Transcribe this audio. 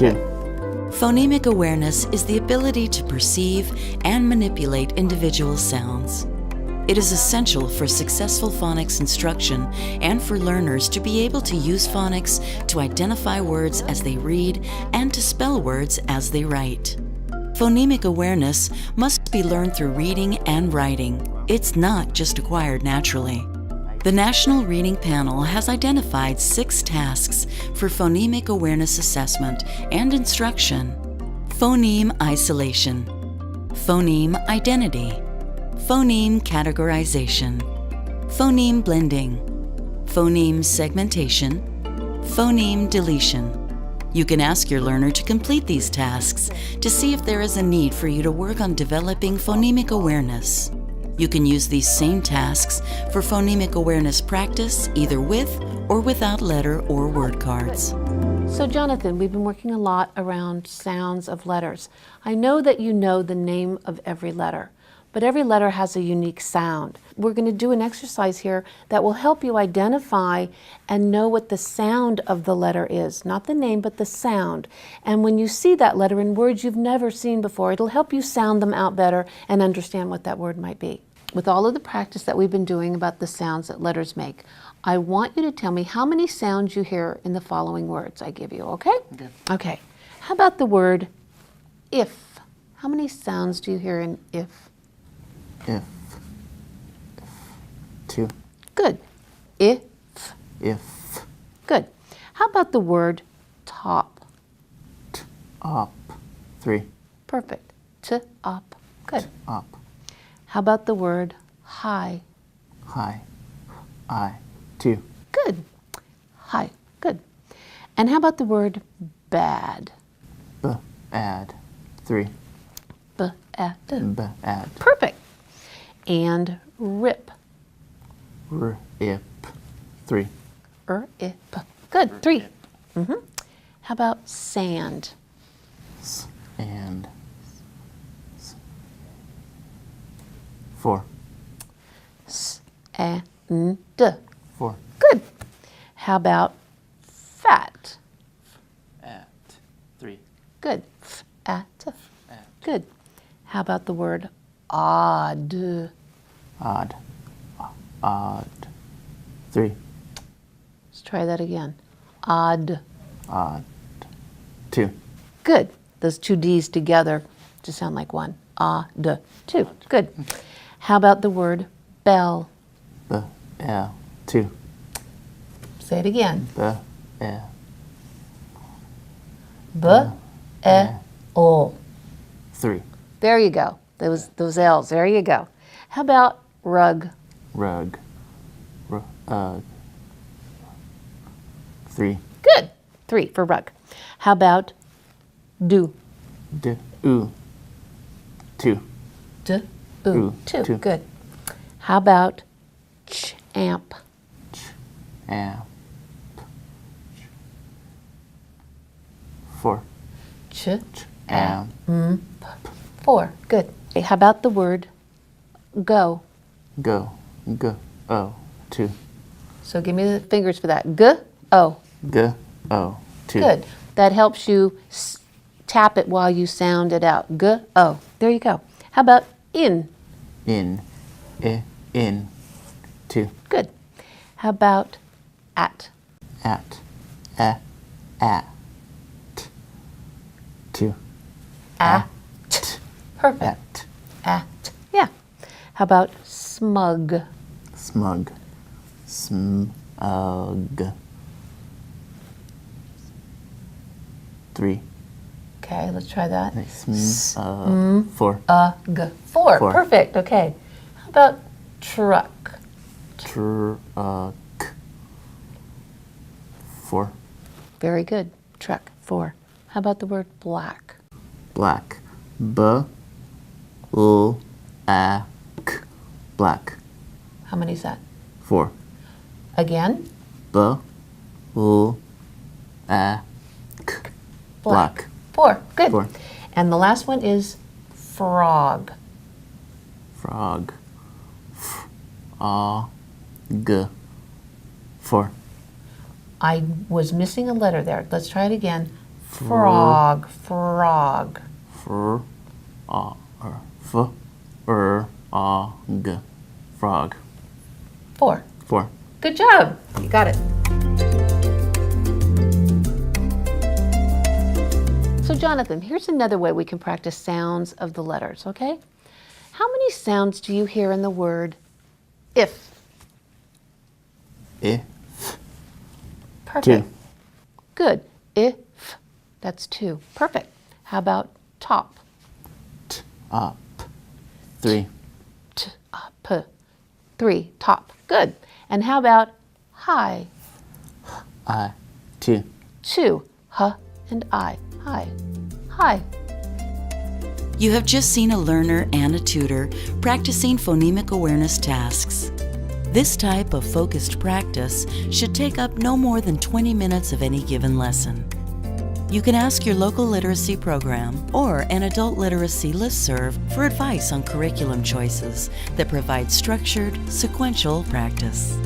2. Phonemic awareness is the ability to perceive and manipulate individual sounds. It is essential for successful phonics instruction and for learners to be able to use phonics to identify words as they read and to spell words as they write. Phonemic awareness must be learned through reading and writing. It's not just acquired naturally. The National Reading Panel has identified 6 tasks for phonemic awareness assessment and instruction: phoneme isolation, phoneme identity, phoneme categorization, phoneme blending, phoneme segmentation, phoneme deletion. You can ask your learner to complete these tasks to see if there is a need for you to work on developing phonemic awareness. You can use these same tasks for phonemic awareness practice either with or without letter or word cards. So Jonathan, we've been working a lot around sounds of letters. I know that you know the name of every letter, but every letter has a unique sound. We're going to do an exercise here that will help you identify and know what the sound of the letter is. Not the name, but the sound. And when you see that letter in words you've never seen before, it'll help you sound them out better and understand what that word might be. With all of the practice that we've been doing about the sounds that letters make, I want you to tell me how many sounds you hear in the following words I give you, okay? Okay. Okay. How about the word if? How many sounds do you hear in if? If. 2. Good. If. If. Good. How about the word top? Up. 3. Perfect. T-op. Good. Up. How about the word high? High. I. 2. Good. High. Good. And how about the word bad? Bad. 3. B-ad. Bad. Perfect. And rip. Rip. 3. R-ip. Good. 3. How about sand? And 4. S-and. 4. Good. How about fat? At. 3. Good. F-at. At. Good. How about the word odd? Odd. Odd. 3. Let's try that again. Odd. Odd. 2. Good. Those 2 D's together just sound like one. Odd. 2. Good. How about the word bell? L. 2. Say it again. L. B-e-l. 3. There you go. Those L's. There you go. How about rug? Rug. 3. Good. 3 for rug. How about do? Ooh. 2. D. Ooh. Ooh. 2. 2. Good. How about champ? Amp. 4. Amp. 4. Good. Okay, how about the word go? Go. Oh. 2. So give me the fingers for that. G-o. Oh. 2. Good. That helps you tap it while you sound it out. G-o. There you go. How about in? In. In. 2. Good. How about at? At. At. 2. At. Perfect. At. Yeah. How about smug? Smug. Smug. 3. Okay, let's try that. 4. 4. 4. Perfect. Okay. How about truck? Truck. 4. Very good. Truck. 4. How about the word black? Black. Black. How many is that? 4. Again? Black. 4. Good. 4. And the last one is frog. Frog. Frog. 4. I was missing a letter there. Let's try it again. Frog, frog. Fr, f, g, frog. 4. 4. Good job. You got it. So Jonathan, here's another way we can practice sounds of the letters, okay? How many sounds do you hear in the word if? If. Perfect. 2. Good. If. That's 2. Perfect. How about top? T, up. 3. T, up. 3. Top. Good. And how about high? I. 2. 2. H and I. High. High. You have just seen a learner and a tutor practicing phonemic awareness tasks. This type of focused practice should take up no more than 20 minutes of any given lesson. You can ask your local literacy program or an adult literacy listserv for advice on curriculum choices that provide structured, sequential practice.